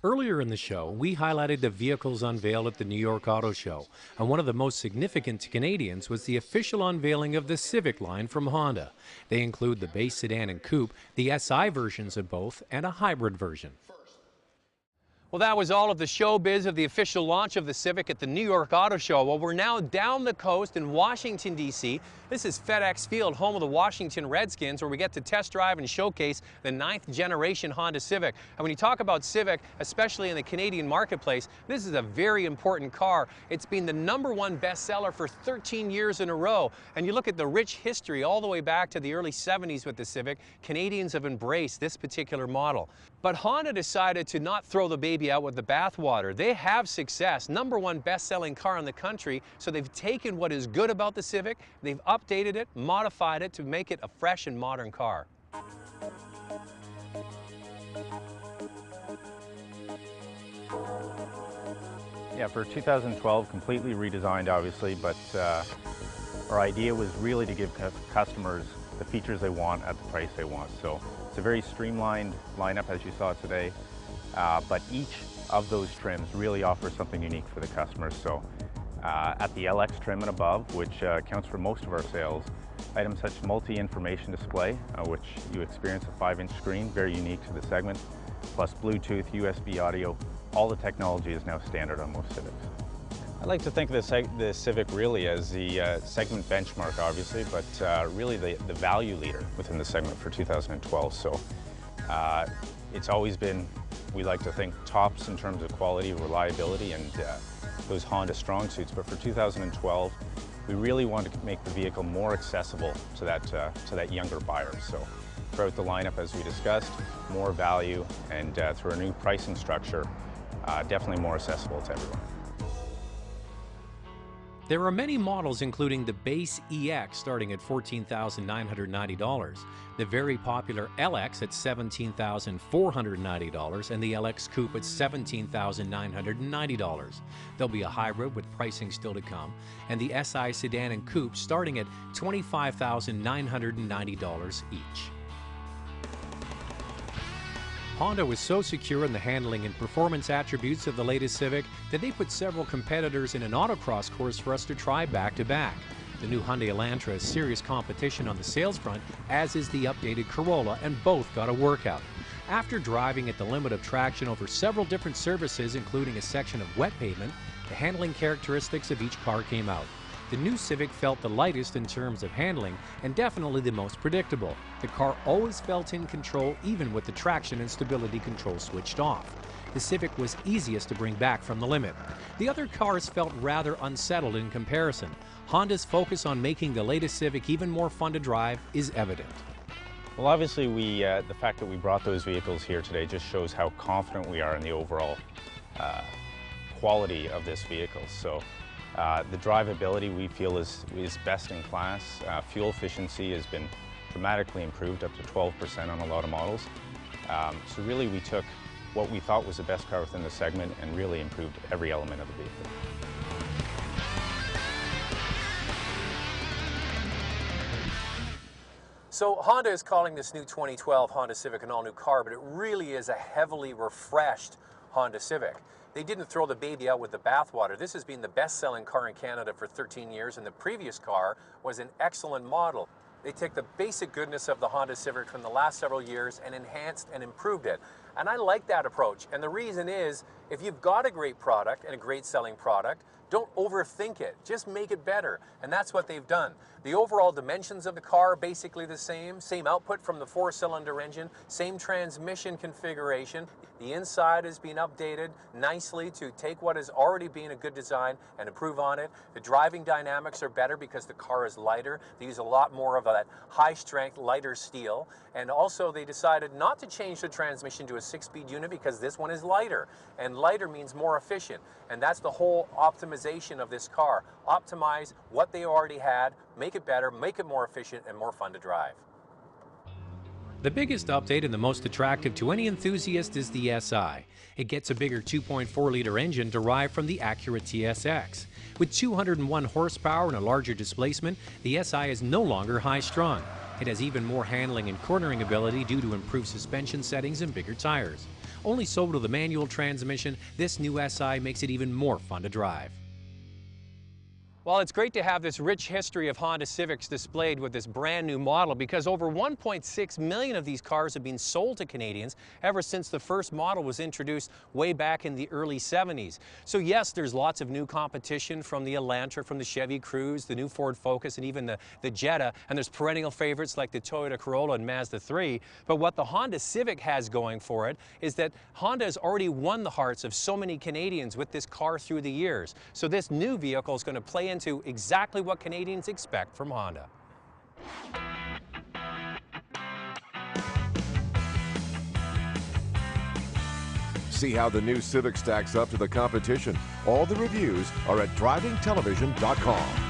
Earlier in the show, we highlighted the vehicles unveiled at the New York Auto Show, and one of the most significant to Canadians was the official unveiling of the Civic line from Honda. They include the base sedan and coupe, the SI versions of both, and a hybrid version. Well, that was all of the showbiz of the official launch of the Civic at the New York Auto Show. Well, we're now down the coast in Washington, D.C. This is FedEx Field, home of the Washington Redskins, where we get to test drive and showcase the 9th generation Honda Civic. And when you talk about Civic, especially in the Canadian marketplace, this is a very important car. It's been the #1 bestseller for 13 years in a row. And you look at the rich history all the way back to the early 70s with the Civic, Canadians have embraced this particular model. But Honda decided to not throw the baby out with the bathwater. They have success, #1 best-selling car in the country, so they've taken what is good about the Civic, they've updated it, modified it to make it a fresh and modern car. Yeah, for 2012, completely redesigned obviously, but our idea was really to give customers the features they want at the price they want. So it's a very streamlined lineup as you saw today, but each of those trims really offers something unique for the customers. So at the LX trim and above, which accounts for most of our sales, items such as multi-information display, which you experience a 5-inch screen, very unique to the segment, plus Bluetooth, USB audio. All the technology is now standard on most Civics. I like to think of the Civic really as the segment benchmark, obviously, but really the value leader within the segment for 2012. So it's always been, we like to think, tops in terms of quality, reliability, and those Honda strong suits. But for 2012, we really wanted to make the vehicle more accessible to that younger buyer. So throughout the lineup, as we discussed, more value, and through a new pricing structure, definitely more accessible to everyone. There are many models, including the base EX starting at $14,990, the very popular LX at $17,490, and the LX Coupe at $17,990. There'll be a hybrid with pricing still to come, and the SI sedan and coupe starting at $25,990 each. Honda was so secure in the handling and performance attributes of the latest Civic that they put several competitors in an autocross course for us to try back-to-back. The new Hyundai Elantra is serious competition on the sales front, as is the updated Corolla, and both got a workout. After driving at the limit of traction over several different surfaces, including a section of wet pavement, the handling characteristics of each car came out. The new Civic felt the lightest in terms of handling and definitely the most predictable. The car always felt in control even with the traction and stability control switched off. The Civic was easiest to bring back from the limit. The other cars felt rather unsettled in comparison. Honda's focus on making the latest Civic even more fun to drive is evident. Well, obviously, the fact that we brought those vehicles here today just shows how confident we are in the overall quality of this vehicle. So the drivability we feel is best in class. Fuel efficiency has been dramatically improved, up to 12% on a lot of models. So really we took what we thought was the best car within the segment and really improved every element of the vehicle. So Honda is calling this new 2012 Honda Civic an all-new car, but it really is a heavily refreshed Honda Civic. They didn't throw the baby out with the bathwater. This has been the best-selling car in Canada for 13 years, and the previous car was an excellent model. They took the basic goodness of the Honda Civic from the last several years and enhanced and improved it. And I like that approach. And the reason is, if you've got a great product and a great selling product, don't overthink it. Just make it better. And that's what they've done. The overall dimensions of the car are basically the same output from the 4-cylinder engine, same transmission configuration. The inside has been updated nicely to take what has already been a good design and improve on it. The driving dynamics are better because the car is lighter. They use a lot more of that high-strength, lighter steel. And also they decided not to change the transmission to a 6-speed unit because this one is lighter. And lighter means more efficient. And that's the whole optimization of this car. Optimize what they already had, make it better, make it more efficient and more fun to drive. The biggest update and the most attractive to any enthusiast is the SI. It gets a bigger 2.4-liter engine derived from the Acura TSX. With 201 horsepower and a larger displacement, the SI is no longer high-strung. It has even more handling and cornering ability due to improved suspension settings and bigger tires. Only sold with a manual transmission, this new SI makes it even more fun to drive. Well, it's great to have this rich history of Honda Civics displayed with this brand new model, because over 1.6 million of these cars have been sold to Canadians ever since the first model was introduced way back in the early 70s. So yes, there's lots of new competition from the Elantra, from the Chevy Cruze, the new Ford Focus, and even the Jetta, and there's perennial favorites like the Toyota Corolla and Mazda 3. But what the Honda Civic has going for it is that Honda has already won the hearts of so many Canadians with this car through the years. So this new vehicle is going to play into exactly what Canadians expect from Honda. See how the new Civic stacks up to the competition. All the reviews are at drivingtelevision.com.